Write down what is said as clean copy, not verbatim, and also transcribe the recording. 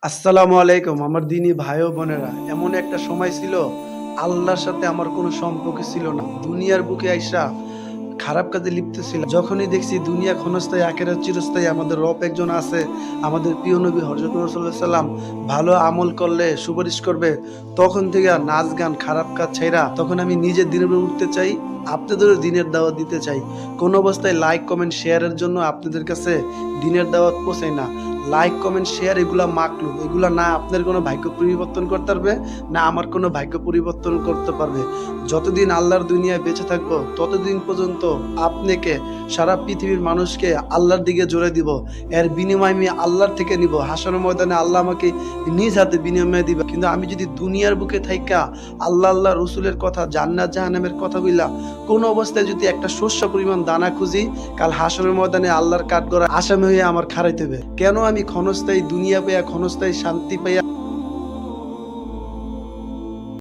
আসসালামু আলাইকুম আমার দিনী ভাই ও বোনেরা। এমন একটা সময় ছিল আল্লাহর সাথে আমার কোনো সম্পর্ক ছিল না। দুনিয়ার বুকে আইসা খারাপ কাজে লিপ্ত ছিল। যখনই দেখছি দুনিয়া ক্ষণস্থায়ী আখেরাত চিরস্থায়ী, আমাদের রব একজন আছে, আমাদের প্রিয় নবী হযরত মুহাম্মদ সাল্লাল্লাহু আলাইহি সাল্লাম ভালো আমল করলে সুপারিশ করবে, তখন থেকে আর নাচ গান খারাপ কাজ ছাইরা তখন আমি নিজের দিনের উপর উঠতে চাই, আপনাদেরও দিনের দাওয়াত দিতে চাই। কোনো অবস্থায় লাইক কমেন্ট শেয়ারের জন্য আপনাদের কাছে দিনের দাওয়াত পৌঁছায় না। লাইক কমেন্ট শেয়ার এগুলা মাকলুক, এগুলা না আপনার কোনো ভাগ্য পরিবর্তন করতে পারবে, না আমার কোনো ভাগ্য পরিবর্তন করতে পারবে। যতদিন আল্লাহর দুনিয়ায় বেঁচে থাকবো ততদিন পর্যন্ত আপনাকে, সারা পৃথিবীর মানুষকে আল্লাহর দিকে জোরে দিব। এর বিনিময় আমি আল্লাহর থেকে নিব। হাসরের ময়দানে আল্লাহ আমাকে নিজ হাতে বিনিময় দিবে। কিন্তু আমি যদি দুনিয়ার বুকে থাইকা আল্লাহ আল্লাহ রসুলের কথা, জান্নাত জাহান্নামের কথা বইলা কোনো অবস্থায় যদি একটা শস্য পরিমাণ দানা খুঁজি, কাল হাসরের ময়দানে আল্লাহর কাঠগড়ায় আসামি হয়ে আমার খাড়াইতে হবে। কেন আমি ক্ষণস্থায়ী দুনিয়া পাইয়া, ক্ষণস্থায়ী শান্তি পাইয়া